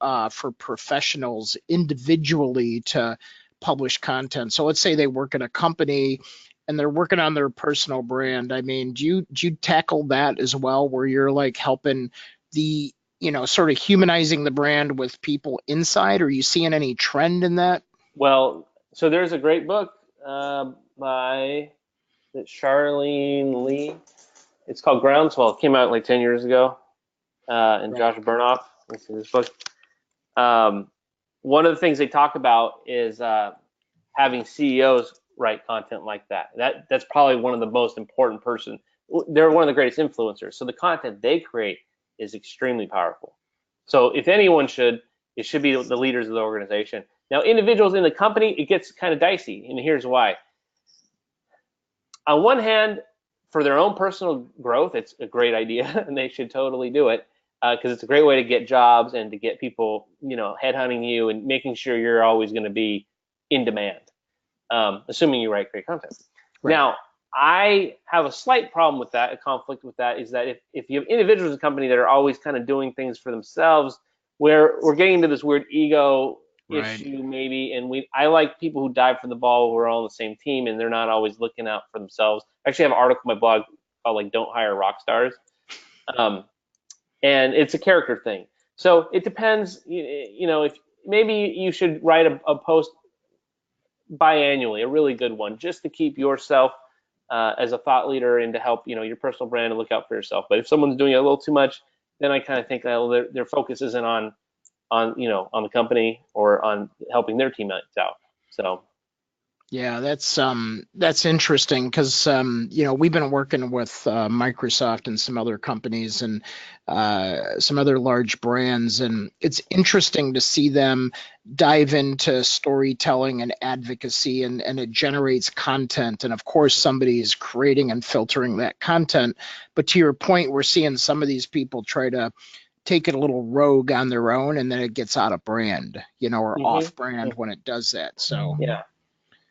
B: professionals individually to publish content? So let's say they work in a company and they're working on their personal brand. I mean, do you tackle that as well, where you're like helping the, sort of humanizing the brand with people inside? Are you seeing any trend in that?
E: Well, so there's a great book by Charlene Lee. It's called Groundswell. It came out like 10 years ago. And Josh Bernoff, this is his book. One of the things they talk about is having CEOs write content like that. That's probably one of the most important person. They're one of the greatest influencers. So the content they create is extremely powerful. So if anyone it should be the leaders of the organization. Now, individuals in the company, it gets kind of dicey, and here's why. On one hand, for their own personal growth, it's a great idea, and they should totally do it, because it's a great way to get jobs and to get people, headhunting you and making sure you're always going to be in demand, assuming you write great content. Right. Now, I have a slight problem with that, a conflict with that, is that if you have individuals in the company that are always kind of doing things for themselves, where we're getting into this weird ego issue maybe, and I like people who dive for the ball who are all on the same team and they're not always looking out for themselves. I actually have an article on my blog called like "Don't Hire Rock Stars," and it's a character thing. So it depends. If maybe you should write a post biannually, a really good one, just to keep yourself as a thought leader and to help your personal brand and look out for yourself. But if someone's doing it a little too much, then I kind of think that their focus isn't on the company or on helping their teammates out. So
B: yeah, that's interesting, because we've been working with Microsoft and some other companies and some other large brands, and it's interesting to see them dive into storytelling and advocacy, and it generates content, and of course somebody is creating and filtering that content. But to your point, we're seeing some of these people try to take it a little rogue on their own, and then it gets out of brand, or off brand when it does that. So
E: yeah.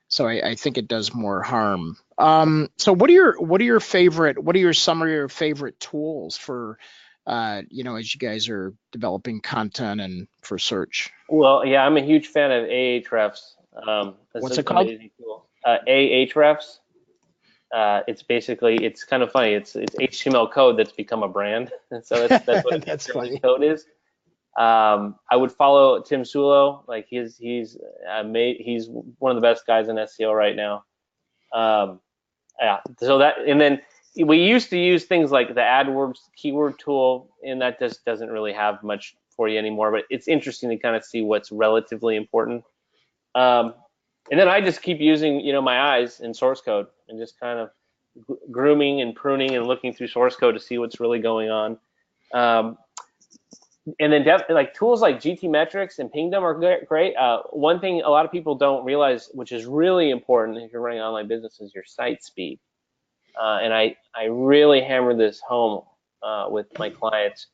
B: So I think it does more harm. So what are some of your favorite tools for, as you guys are developing content and for search?
E: Well, yeah, I'm a huge fan of Ahrefs.
B: What's it called?
E: Tool. Ahrefs. It's kind of funny. It's HTML code that's become a brand. And so that's what
B: that's funny.
E: Code is. I would follow Tim Sulo. Like he's one of the best guys in SEO right now. Yeah. So and then we used to use things like the AdWords keyword tool, and that just doesn't really have much for you anymore. But it's interesting to kind of see what's relatively important. And then I just keep using my eyes in source code and just kind of grooming and pruning and looking through source code to see what's really going on. And then definitely like tools like GTmetrix and Pingdom are great. One thing a lot of people don't realize, which is really important if you're running an online business, is your site speed. And I really hammer this home with my clients.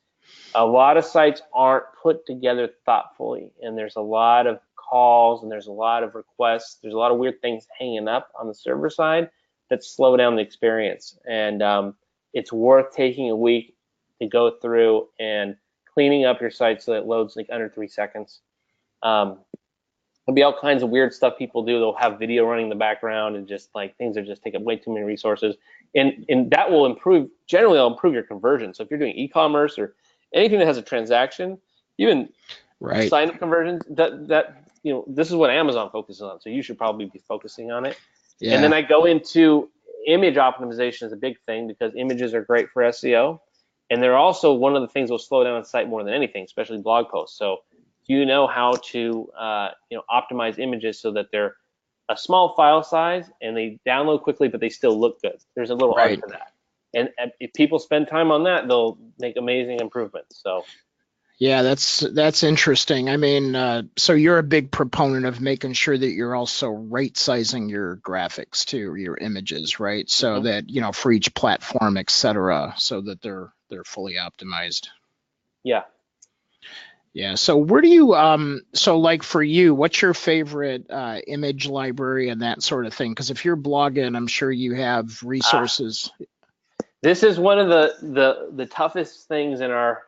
E: A lot of sites aren't put together thoughtfully, and there's a lot of calls and there's a lot of requests. There's a lot of weird things hanging up on the server side that slow down the experience. And it's worth taking a week to go through and cleaning up your site so that it loads like under 3 seconds. There'll be all kinds of weird stuff people do. They'll have video running in the background and just like things that just take up way too many resources. And that will generally it'll improve your conversion. So if you're doing e-commerce or anything that has a transaction, even sign up conversions, this is what Amazon focuses on. So you should probably be focusing on it. Yeah. And then I go into image optimization is a big thing because images are great for SEO. And they're also one of the things that will slow down a site more than anything, especially blog posts. So you know how to optimize images so that they're a small file size and they download quickly, but they still look good. There's a little art to that. And if people spend time on that, they'll make amazing improvements. So
B: yeah, that's interesting. I mean, so you're a big proponent of making sure that you're also right sizing your graphics too, or your images, right? So that, for each platform, et cetera, so that they're fully optimized.
E: Yeah.
B: Yeah. So where do you, so like for you, what's your favorite image library and that sort of thing? Because if you're blogging, I'm sure you have resources.
E: This is one of the toughest things in our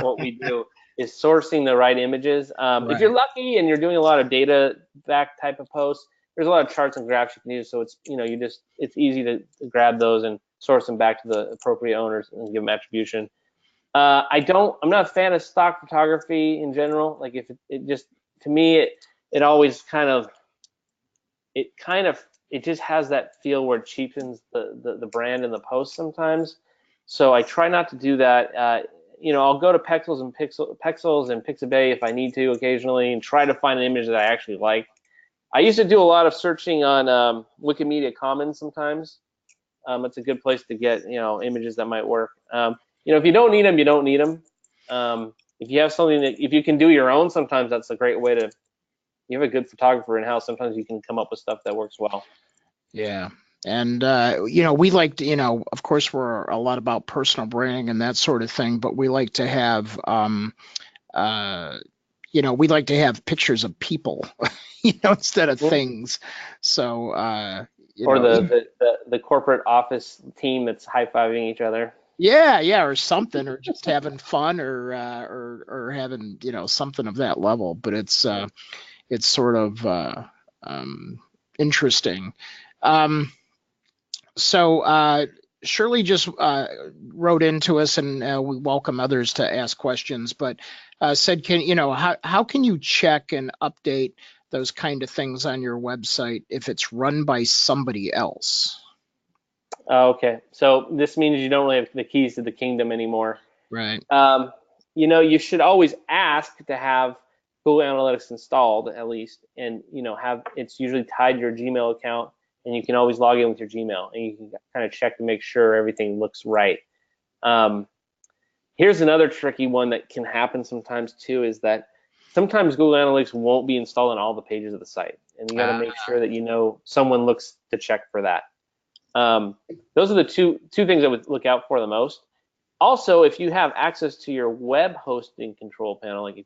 E: what we do is sourcing the right images. If you're lucky and you're doing a lot of data back type of posts, there's a lot of charts and graphs you can use. So it's it's easy to grab those and source them back to the appropriate owners and give them attribution. I'm not a fan of stock photography in general. Like if it just, to me, it always it just has that feel where it cheapens the brand and the post sometimes. So I try not to do that. I'll go to Pexels and Pixabay if I need to occasionally and try to find an image that I actually like. I used to do a lot of searching on Wikimedia Commons sometimes. It's a good place to get images that might work. If you don't need them, you don't need them. If you have something if you can do your own, sometimes that's a great way to. You have a good photographer in house. Sometimes you can come up with stuff that works well.
B: Yeah. And, we like to, of course, we're a lot about personal branding and that sort of thing, but we like to have, we like to have pictures of people, instead of things. So,
E: or the corporate office team that's high-fiving each other.
B: Yeah, or something, or just having fun, or having something of that level. But it's sort of interesting. So Shirley just wrote into us, and we welcome others to ask questions. But said, how can you check and update those kind of things on your website if it's run by somebody else?
E: Okay, so this means you don't really have the keys to the kingdom anymore.
B: Right.
E: You should always ask to have Google Analytics installed at least, and it's usually tied to your Gmail account, and you can always log in with your Gmail, and you can kind of check to make sure everything looks right. Here's another tricky one that can happen sometimes too, is that sometimes Google Analytics won't be installed on all the pages of the site, and you got to make sure that someone looks to check for that. Those are the two things I would look out for the most. Also, if you have access to your web hosting control panel, like if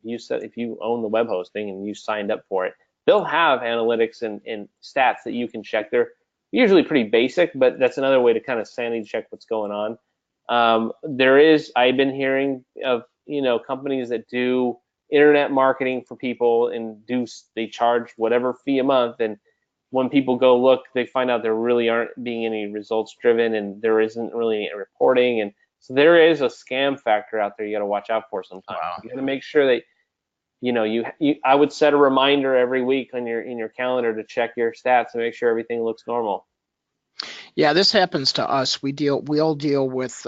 E: you own the web hosting and you signed up for it, they'll have analytics and stats that you can check. They're usually pretty basic, but that's another way to kind of sanity check what's going on. I've been hearing of companies that do internet marketing for people and they charge whatever fee a month, and when people go look, they find out there really aren't being any results driven, and there isn't really any reporting, and so there is a scam factor out there you got to watch out for sometimes. Wow. You got to make sure that I would set a reminder every week in your calendar to check your stats and make sure everything looks normal.
B: Yeah, this happens to us. We all deal with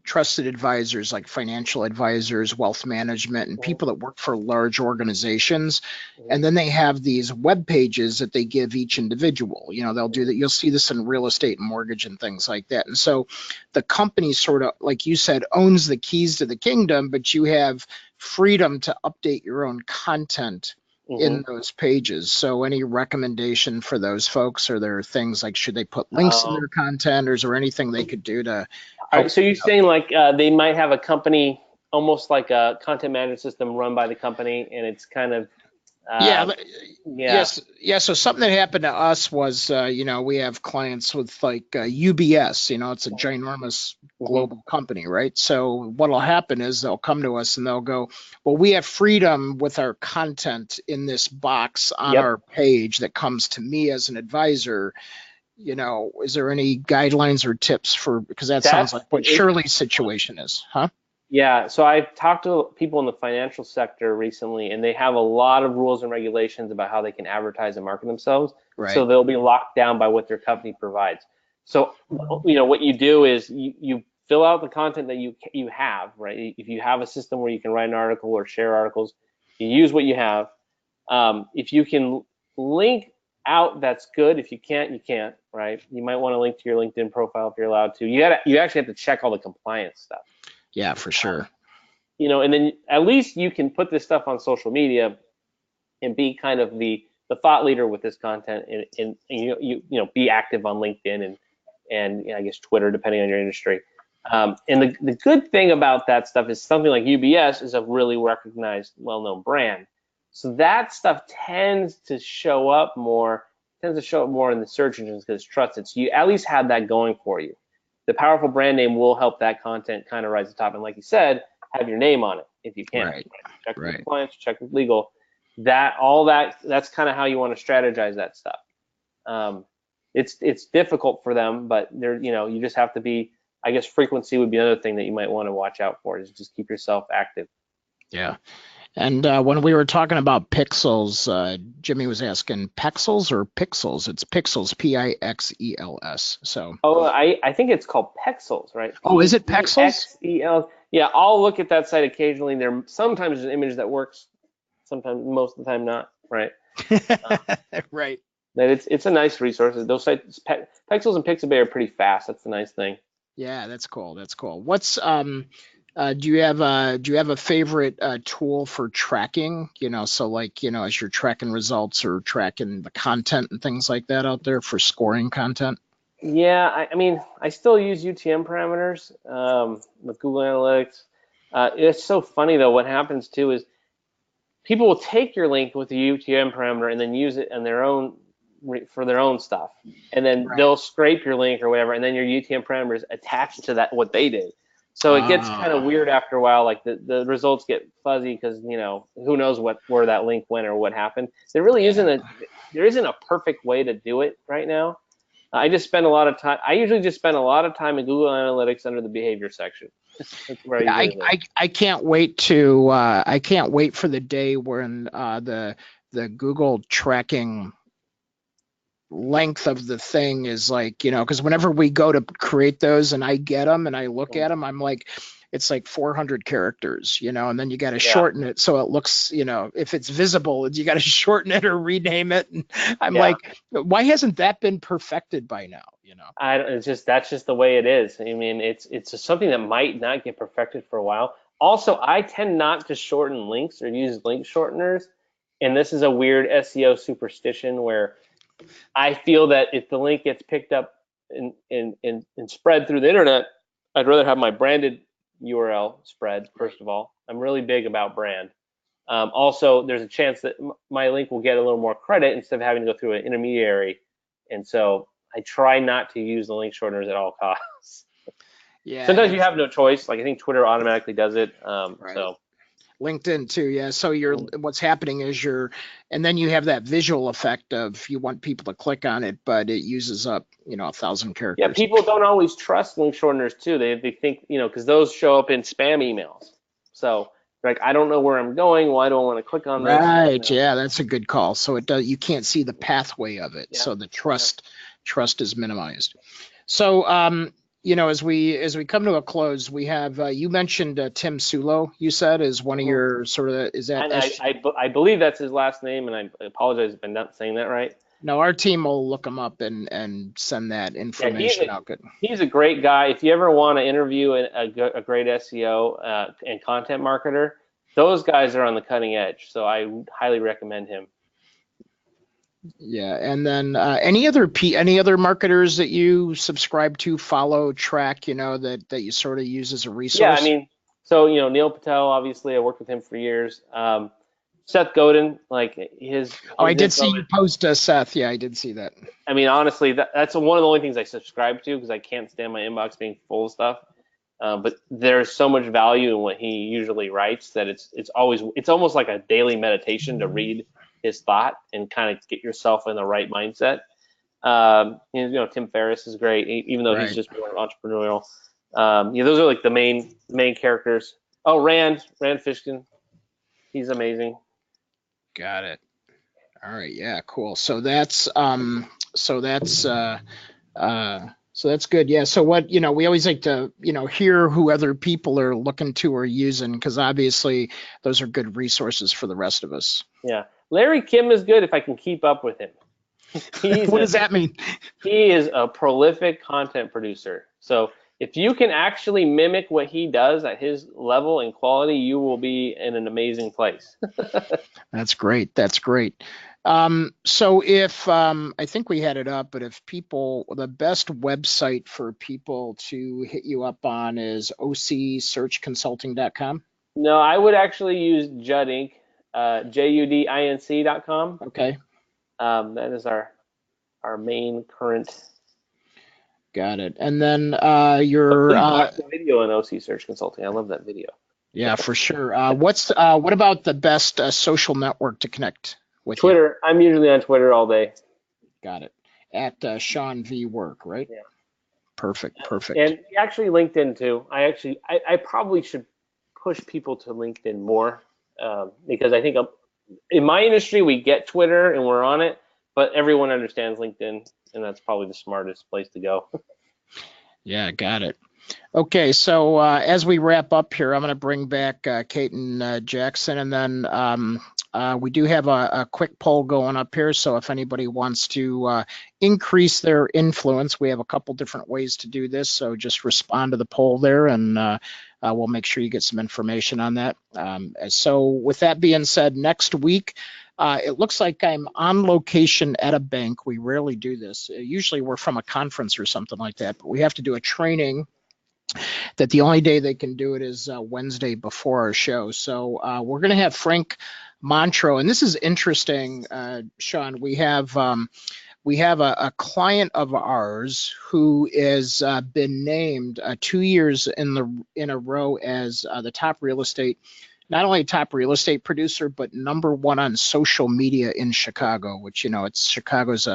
B: trusted advisors like financial advisors, wealth management, and people that work for large organizations. And then they have these web pages that they give each individual. They'll do that. You'll see this in real estate and mortgage and things like that. And so the company sort of, like you said, owns the keys to the kingdom, but you have freedom to update your own content in those pages. So any recommendation for those folks? Are there things like, should they put links in their content, or is there anything they could do to help?
E: So you're saying like they might have a company, almost like a content management system run by the company, and it's kind of
B: Yes. So something that happened to us was, we have clients with like UBS. It's a ginormous global company, right? So what'll happen is they'll come to us and they'll go, well, we have freedom with our content in this box on our page that comes to me as an advisor. Is there any guidelines or tips because that sounds like what Shirley's situation is, huh?
E: Yeah, so I've talked to people in the financial sector recently, and they have a lot of rules and regulations about how they can advertise and market themselves.
B: Right.
E: So they'll be locked down by what their company provides. So, what you do is you fill out the content that you have, right? If you have a system where you can write an article or share articles, you use what you have. If you can link out, that's good. If you can't, you can't, right? You might want to link to your LinkedIn profile if you're allowed to. You actually have to check all the compliance stuff.
B: Yeah, for sure.
E: And then at least you can put this stuff on social media and be kind of the thought leader with this content, and be active on LinkedIn and I guess Twitter, depending on your industry. And the good thing about that stuff is something like UBS is a really recognized, well-known brand. So that stuff tends to show up more in the search engines because it's trusted. So you at least have that going for you. The powerful brand name will help that content kind of rise to the top. And like you said, have your name on it if you can.
B: Right.
E: Check with compliance, check with legal. That's kind of how you want to strategize that stuff. It's difficult for them, but you just have to be, I guess frequency would be another thing that you might want to watch out for, is just keep yourself active.
B: Yeah. And when we were talking about pixels, Jimmy was asking pixels or pixels. It's pixels, Pixels. So.
E: Oh, I think it's called Pexels, right?
B: Oh, is it Pexels?
E: Pexels. Yeah, I'll look at that site occasionally. Sometimes there's an image that works, sometimes, most of the time not, right?
B: Right.
E: But it's a nice resource. Those sites, Pexels and Pixabay, are pretty fast. That's the nice thing.
B: Yeah, that's cool. What's do you have a favorite tool for tracking? So like, as you're tracking results or tracking the content and things like that out there for scoring content?
E: Yeah, I mean, I still use UTM parameters with Google Analytics. It's so funny though. What happens too is people will take your link with the UTM parameter and then use it in their own for their own stuff, and then they'll scrape your link or whatever, and then your UTM parameters attached to that what they did. So it gets kind of weird after a while. Like the results get fuzzy because who knows where that link went or what happened. There isn't a perfect way to do it right now. I just spend a lot of time. I usually just spend a lot of time in Google Analytics under the behavior section. That's where
B: I can't wait for the day when the Google tracking length of the thing is like, because whenever we go to create those and I get them and I look at them, I'm like, it's like 400 characters, and then you got to shorten it so it looks, if it's visible, you got to shorten it or rename it. And I'm like, why hasn't that been perfected by now?
E: That's just the way it is. I mean, it's just something that might not get perfected for a while. Also, I tend not to shorten links or use link shorteners, and this is a weird SEO superstition where I feel that if the link gets picked up and spread through the internet, I'd rather have my branded URL spread, first of all. I'm really big about brand. Also, there's a chance that my link will get a little more credit instead of having to go through an intermediary. And so I try not to use the link shorteners at all costs.
B: Yeah.
E: Sometimes you have no choice. Like I think Twitter automatically does it. So.
B: LinkedIn too, yeah. So what's happening is and then you have that visual effect of you want people to click on it, but it uses up 1,000 characters.
E: Yeah, people don't always trust link shorteners too. They think because those show up in spam emails. So like I don't know where I'm going. Why do I want to click on this?
B: Right. Yeah, that's a good call. So you can't see the pathway of it. Yeah. So the trust is minimized. So as we come to a close, we have you mentioned Tim Sulo. You said is one of your sort of is that
E: And I believe that's his last name, and I apologize if I'm not saying that right.
B: No, our team will look him up and send that
E: Yeah,
B: information out. Good.
E: he's a great guy. If you ever want to interview a great SEO and content marketer, those guys are on the cutting edge. So I highly recommend him.
B: Yeah, and then any other marketers that you subscribe to, follow, track, that you sort of use as a resource?
E: Yeah, I mean, so Neil Patel, obviously, I worked with him for years. Seth Godin, like his
B: I did
E: info
B: see you post Seth. Yeah, I did see that.
E: I mean, honestly, that's one of the only things I subscribe to because I can't stand my inbox being full of stuff. But there's so much value in what he usually writes that it's almost like a daily meditation to read his thought and kind of get yourself in the right mindset. Tim Ferriss is great, even though he's just more entrepreneurial. Those are like the main characters. Oh, Rand Fishkin, he's amazing.
B: Got it. All right. Yeah. Cool. So that's good. Yeah. So what, we always like to, hear who other people are looking to or using, because obviously those are good resources for the rest of us.
E: Yeah. Larry Kim is good if I can keep up with him.
B: What does that mean?
E: He is a prolific content producer. So if you can actually mimic what he does at his level and quality, you will be in an amazing place.
B: That's great. That's great. So if I think we had it up, but if the best website for people to hit you up on is ocsearchconsulting.com.
E: No, I would actually use Judd Inc. JUDINC.com.
B: Okay.
E: That is our main current.
B: Got it. And then your
E: watch the video on OC Search Consulting. I love that video.
B: Yeah, for sure. What about the best social network to connect with?
E: Twitter. I'm usually on Twitter all day.
B: Got it. At Sean V Work, right?
E: Yeah.
B: Perfect.
E: And actually LinkedIn too. I probably should push people to LinkedIn more because I think in my industry we get Twitter and we're on it, but everyone understands LinkedIn, and that's probably the smartest place to go.
B: Yeah, got it. Okay, so as we wrap up here, I'm going to bring back Kate and Jackson, and then we do have a quick poll going up here. So if anybody wants to increase their influence, we have a couple different ways to do this. So just respond to the poll there, and we'll make sure you get some information on that. So with that being said, next week, it looks like I'm on location at a bank. We rarely do this. Usually we're from a conference or something like that, but we have to do a training that the only day they can do it is Wednesday before our show. So we're going to have Frank Montreux, and this is interesting, Sean. We have a client of ours who has been named 2 years in a row as the top real estate, not only top real estate producer, but #1 on social media in Chicago, which, Chicago's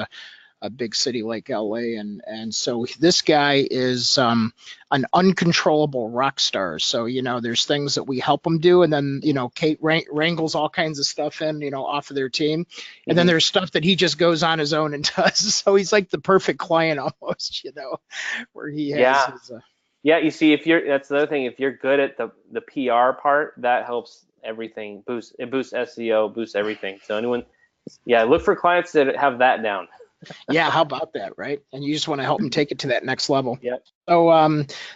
B: a big city like LA. And so this guy is an uncontrollable rock star. So, there's things that we help him do. And then, Kate wrangles all kinds of stuff in, off of their team. And then there's stuff that he just goes on his own and does. So he's like the perfect client almost, where he has his...
E: Yeah, you see, that's the other thing. If you're good at the PR part, that helps everything. It boosts SEO, boosts everything. So look for clients that have that down.
B: Yeah, how about that, right? And you just want to help them take it to that next level.
E: Yep.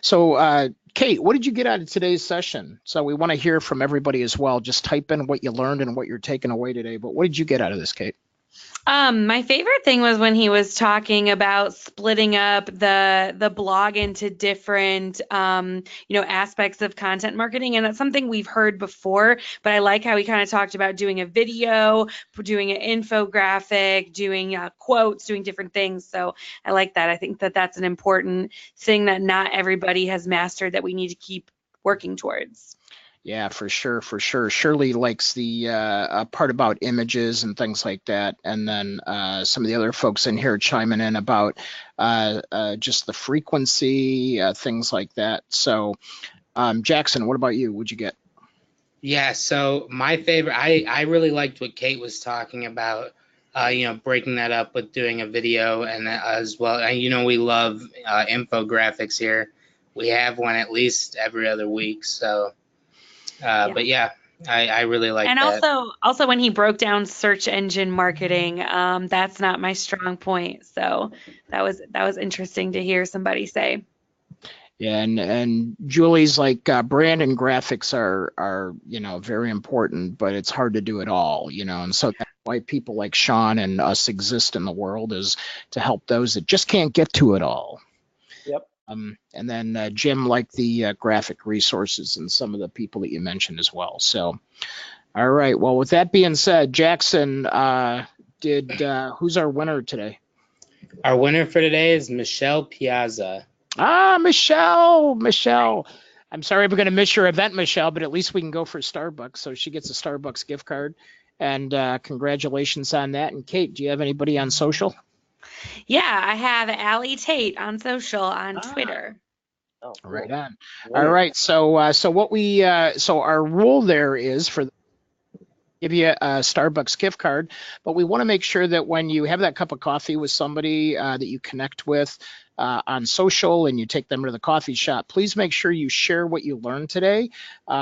B: So, Kate, what did you get out of today's session? So we want to hear from everybody as well. Just type in what you learned and what you're taking away today. But what did you get out of this, Kate?
C: My favorite thing was when he was talking about splitting up the blog into different, aspects of content marketing. And that's something we've heard before, but I like how he kind of talked about doing a video, doing an infographic, doing quotes, doing different things. So I like that. I think that that's an important thing that not everybody has mastered that we need to keep working towards.
B: Yeah, for sure. Shirley likes the part about images and things like that. And then some of the other folks in here chiming in about just the frequency, things like that. So, Jackson, what about you? What'd you get?
D: Yeah, so my favorite, I really liked what Kate was talking about breaking that up with doing a video, and as well, we love infographics here. We have one at least every other week. So, but yeah, I really like
C: And
D: that.
C: also when he broke down search engine marketing, that's not my strong point. So that was interesting to hear somebody say.
B: Yeah, and Julie's like brand and graphics are very important, but it's hard to do it all, and so that's why people like Sean and us exist in the world, is to help those that just can't get to it all.
E: Yep.
B: And then Jim, like the graphic resources and some of the people that you mentioned as well. So, all right. Well, with that being said, Jackson, who's our winner today?
D: Our winner for today is Michelle Piazza.
B: Michelle. I'm sorry we're going to miss your event, Michelle, but at least we can go for Starbucks. So she gets a Starbucks gift card. And congratulations on that. And Kate, do you have anybody on social?
C: Yeah, I have Allie Tate on social on Twitter.
E: Oh, cool.
B: Right on.
E: Winner.
B: All right. So our rule there is for give you a Starbucks gift card, but we want to make sure that when you have that cup of coffee with somebody that you connect with on social and you take them to the coffee shop, please make sure you share what you learned today.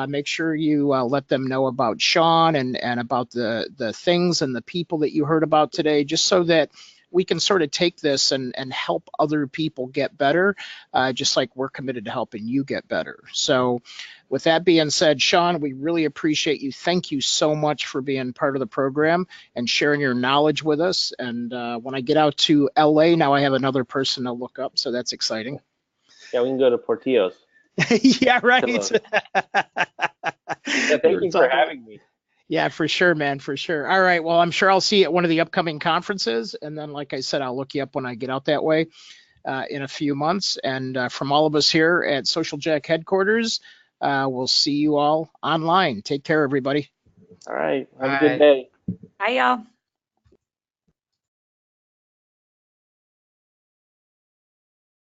B: Make sure you let them know about Sean and about the things and the people that you heard about today, just so that we can sort of take this and help other people get better, just like we're committed to helping you get better. So with that being said, Sean, we really appreciate you. Thank you so much for being part of the program and sharing your knowledge with us. And when I get out to LA, now I have another person to look up, so that's exciting.
E: Yeah, we can go to Portillo's.
B: Yeah, right.
E: Yeah, thank you for having me.
B: Yeah, for sure, man, for sure. All right, well, I'm sure I'll see you at one of the upcoming conferences. And then, like I said, I'll look you up when I get out that way in a few months. And from all of us here at Social Jack headquarters, we'll see you all online. Take care, everybody.
E: All right. Have a good day.
C: Bye, y'all.